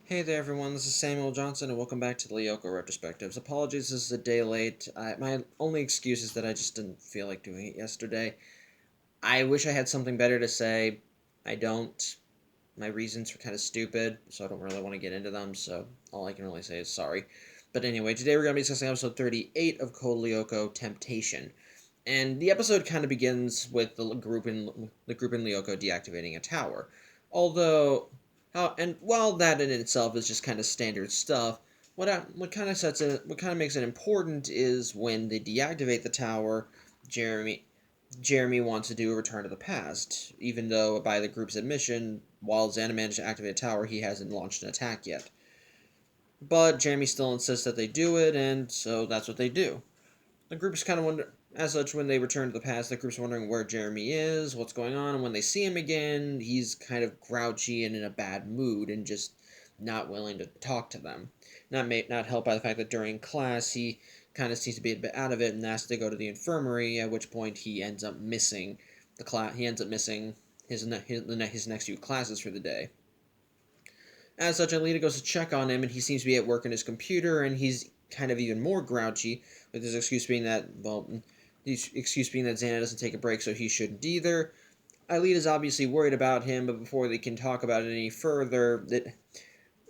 Hey there everyone, this is Samuel Johnson and welcome back to the Lyoko Retrospectives. Apologies, this is a day late. My only excuse is that I just didn't feel like doing it yesterday. I wish I had something better to say. I don't. My reasons were kind of stupid, so I don't really want to get into them, so all I can really say is sorry. But anyway, today we're going to be discussing episode 38 of Code Lyoko Temptation. And the episode kind of begins with the group in Lyoko deactivating a tower. Although and while that in itself is just kind of standard stuff, what kind of makes it important is when they deactivate the tower, Jeremy Jeremy wants to do a return to the past, even though by the group's admission, while Xana managed to activate a tower, he hasn't launched an attack yet. But Jeremy still insists that they do it, and so that's what they do. The group's kind of wonder, as such, when they return to the past, the group's wondering where Jeremy is, what's going on, and when they see him again, he's kind of grouchy and in a bad mood and just not willing to talk to them. Not helped by the fact that during class he kind of seems to be a bit out of it and asks to go to the infirmary, at which point he ends up missing the class. He ends up missing his next few classes for the day. As such, Alita goes to check on him, and he seems to be at work on his computer, and he's kind of even more grouchy, with his excuse being that, Xana doesn't take a break, so he shouldn't either. Alita's obviously worried about him, but before they can talk about it any further, Xana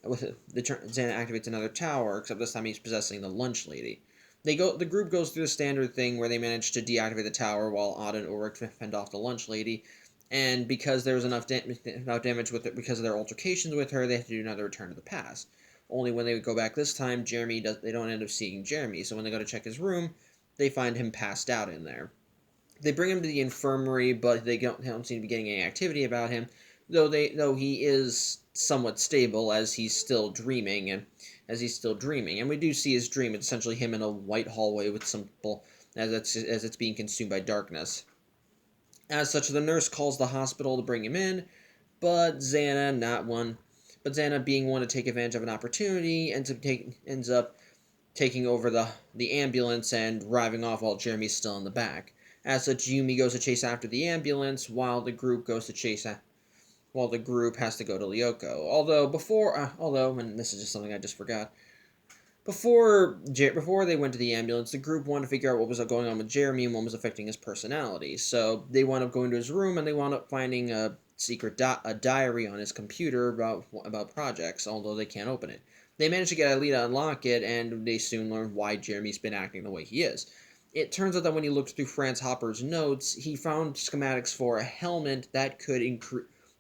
activates another tower, except this time he's possessing the lunch lady. The group goes through the standard thing where they manage to deactivate the tower while Odd and Ulrich fend off the lunch lady, and because there was enough damage with it because of their altercations with her, they have to do another return to the past. Only when they go back this time, they don't end up seeing Jeremy. So when they go to check his room, they find him passed out in there. They bring him to the infirmary, but they don't seem to be getting any activity about him. Though he is somewhat stable as he's still dreaming, and we do see his dream. It's essentially him in a white hallway with some people as it's being consumed by darkness. As such, the nurse calls the hospital to bring him in, but Xana, being one to take advantage of an opportunity, ends up taking over the ambulance and driving off while Jeremy's still in the back. As such, Yumi goes to chase after the ambulance while the group has to go to Lyoko. Although, and this is just something I just forgot, before they went to the ambulance, the group wanted to figure out what was going on with Jeremy and what was affecting his personality. So they wound up going to his room and they wound up finding a a diary on his computer about projects, although they can't open it. They managed to get Alita to unlock it, and they soon learn why Jeremy's been acting the way he is. It turns out that when he looked through Franz Hopper's notes, he found schematics for a helmet that could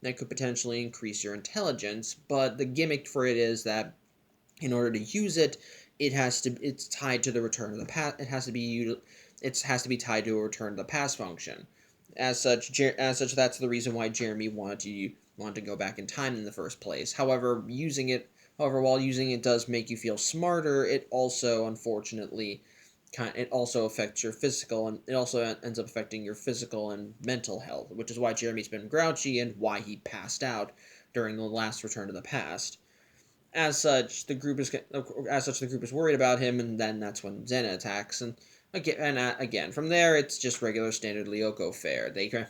potentially increase your intelligence, but the gimmick for it is that in order to use it, it's tied to the return of the past. It has to be tied to a return to the past function. That's the reason why Jeremy wanted to go back in time in the first place. While using it does make you feel smarter, it also unfortunately affects your physical, and it also ends up affecting your physical and mental health, which is why Jeremy's been grouchy and why he passed out during the last return to the past. The group is worried about him, and then that's when Xena attacks. And again, from there it's just regular standard Lyoko fare. They go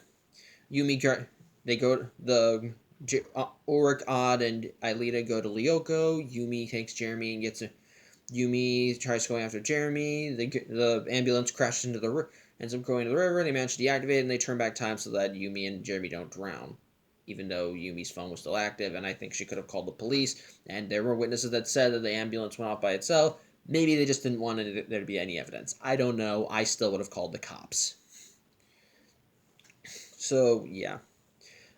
the Ulrich, Odd, and Aelita go to Lyoko. Yumi takes Jeremy and gets. Yumi tries going after Jeremy. The ambulance crashes into ends up going to the river. They manage to deactivate it, and they turn back time so that Yumi and Jeremy don't drown, even though Yumi's phone was still active, and I think she could have called the police, and there were witnesses that said that the ambulance went off by itself. Maybe they just didn't want there to be any evidence. I don't know. I still would have called the cops. So, yeah.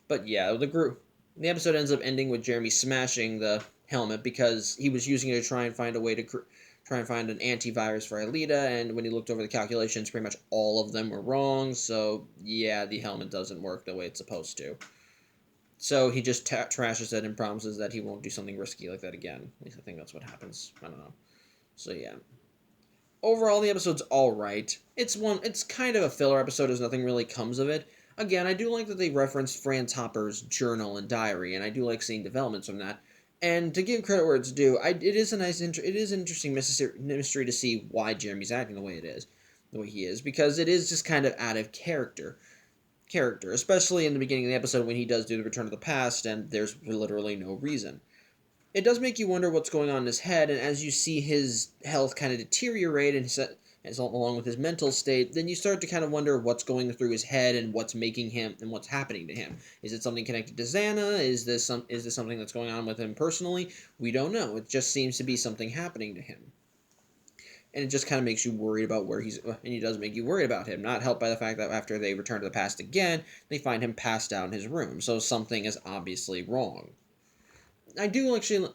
But yeah, the episode ends up ending with Jeremy smashing the helmet because he was using it to try and find a way to try and find an antivirus for Alita, and when he looked over the calculations, pretty much all of them were wrong, so yeah, the helmet doesn't work the way it's supposed to. So he just trashes it and promises that he won't do something risky like that again. At least I think that's what happens. I don't know. So yeah. Overall, the episode's alright. It's kind of a filler episode as nothing really comes of it. Again, I do like that they referenced Franz Hopper's journal and diary, and I do like seeing developments from that. And to give credit where it's due, it is an interesting mystery to see why Jeremy's acting the way he is, because it is just kind of out of character, especially in the beginning of the episode when he does do the Return to the Past, and there's literally no reason. it does make you wonder what's going on in his head, and as you see his health kind of deteriorate and as along with his mental state, then you start to kind of wonder what's going through his head and what's making him and what's happening to him. Is it something connected to Xana? Is this something that's going on with him personally? We don't know. It just seems to be something happening to him. And it just kind of makes you worried about where he's, and he does make you worried about him, not helped by the fact that after they return to the past again, they find him passed out in his room, so something is obviously wrong. I do actually,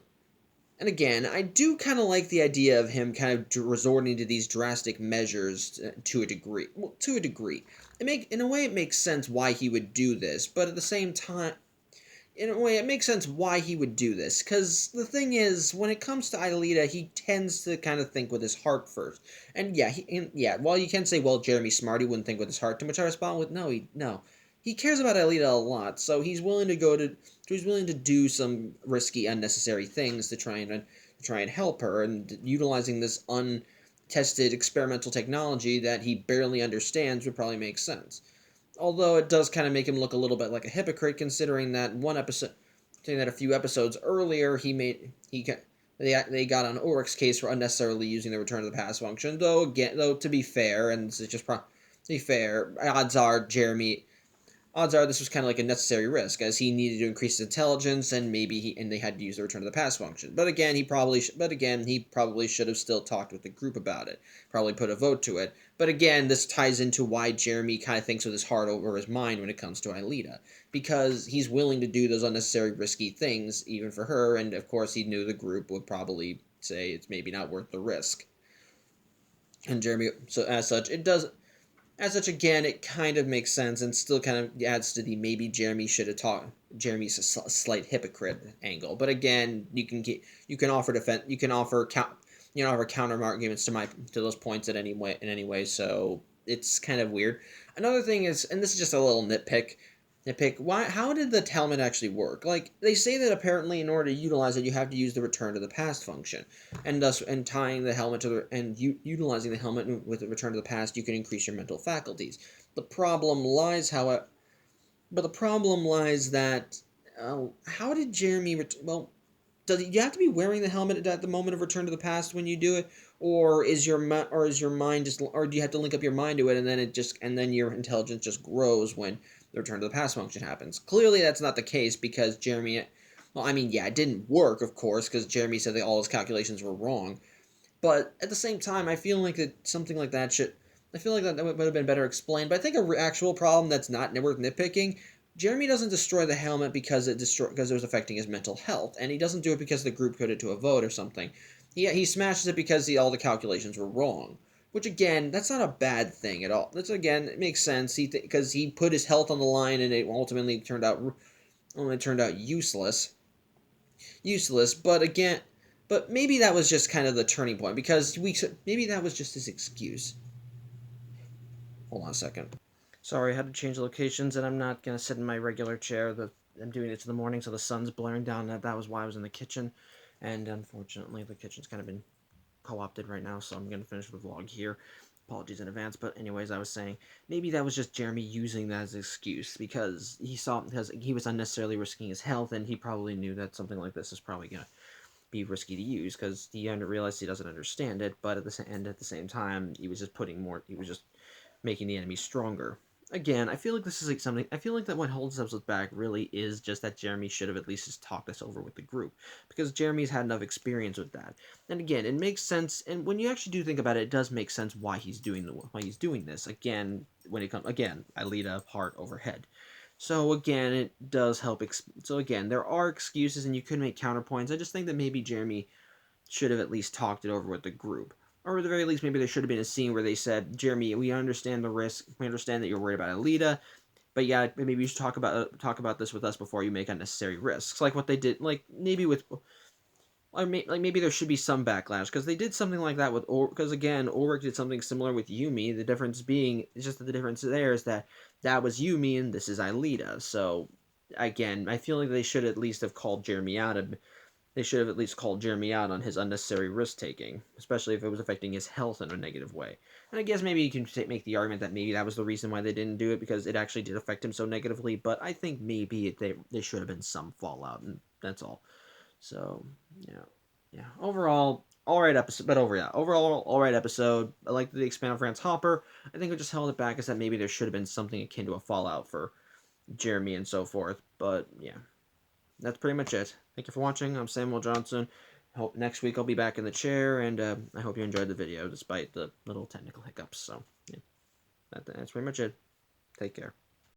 and again, I do kind of like the idea of him kind of resorting to these drastic measures to a degree. Well, to a degree, in a way, it makes sense why he would do this, but at the same time, in a way, it makes sense why he would do this. Because the thing is, when it comes to Aelita, he tends to kind of think with his heart first. And yeah, while you can say, well, Jeremy's smart, he wouldn't think with his heart too much. I respond with, no. He cares about Aelita a lot, so he's willing to do some risky, unnecessary things to try and help her, and utilizing this untested experimental technology that he barely understands would probably make sense. Although it does kind of make him look a little bit like a hypocrite, considering that a few episodes earlier they got on Ulrich's case for unnecessarily using the Return to the Past function. Though to be fair, and this is just to be fair, odds are this was kind of like a necessary risk, as he needed to increase his intelligence, and they had to use the Return to the Past function. But again, he probably should have still talked with the group about it, probably put a vote to it. But again, this ties into why Jeremy kind of thinks with his heart over his mind when it comes to Aelita, because he's willing to do those unnecessary risky things even for her, and of course he knew the group would probably say it's maybe not worth the risk. And Jeremy, so as such, again, it kind of makes sense and still kind of adds to the maybe Jeremy should have talked. Jeremy's a slight hypocrite angle, but again, you can offer defense, you can offer counter arguments to those points in any way. So it's kind of weird. Another thing is, and this is just a little nitpick. How did the helmet actually work? Like, they say that apparently in order to utilize it, you have to use the return to the past function, and tying the helmet to utilizing the helmet with the return to the past, you can increase your mental faculties. The problem lies, however, but the problem lies that how did Jeremy? Does you have to be wearing the helmet at the moment of return to the past when you do it, or is your mind just, or do you have to link up your mind to it, and then your intelligence just grows when the return to the past function happens? Clearly, that's not the case because Jeremy. Well, I mean, yeah, it didn't work, of course, because Jeremy said that all his calculations were wrong. But at the same time, I feel like that something like that should. I feel like that would have been better explained. But I think a actual problem that's not worth nitpicking. Jeremy doesn't destroy the helmet because it was affecting his mental health, and he doesn't do it because the group put it to a vote or something. He smashes it because all the calculations were wrong. Which again, that's not a bad thing at all. That's again, it makes sense. Because he put his health on the line, and it ultimately turned out useless. But maybe that was just kind of the turning point, because maybe that was just his excuse. Hold on a second. Sorry, I had to change locations, and I'm not gonna sit in my regular chair. I'm doing it in the morning, so the sun's blaring down. That was why I was in the kitchen, and unfortunately, the kitchen's kind of been co-opted right now, so I'm gonna finish the vlog here. Apologies in advance, but anyways, I was saying maybe that was just Jeremy using that as an excuse because he was unnecessarily risking his health, and he probably knew that something like this is probably gonna be risky to use because he realized he doesn't understand it. But at the same time, he was just making the enemy stronger. Again, I feel like this is like something. I feel like that what holds us back really is just that Jeremy should have at least just talked us over with the group, because Jeremy's had enough experience with that. And again, it makes sense. And when you actually do think about it, it does make sense why he's doing this. Again, when it comes Aelita heart over head. So again, it does help. So again, there are excuses, and you could make counterpoints. I just think that maybe Jeremy should have at least talked it over with the group. Or at the very least, maybe there should have been a scene where they said, Jeremy, we understand the risk. We understand that you're worried about Aelita, but yeah, maybe you should talk about this with us before you make unnecessary risks. Like what they did, like maybe with, maybe there should be some backlash because they did something like that with, because again, Ulrich did something similar with Yumi. The difference being, it's just that the difference there is that was Yumi and this is Aelita. So again, I feel like they should at least have called Jeremy out they should have at least called Jeremy out on his unnecessary risk-taking, especially if it was affecting his health in a negative way. And I guess maybe you can make the argument that maybe that was the reason why they didn't do it, because it actually did affect him so negatively, but I think maybe they should have been some fallout, and that's all. So yeah. Overall, all right episode, but overall, all right episode. I like the expand Franz Hopper. I think what just held it back is that maybe there should have been something akin to a fallout for Jeremy and so forth. But yeah, that's pretty much it. Thank you for watching. I'm Samuel Johnson. Hope next week I'll be back in the chair, and I hope you enjoyed the video despite the little technical hiccups. So yeah, that's pretty much it. Take care.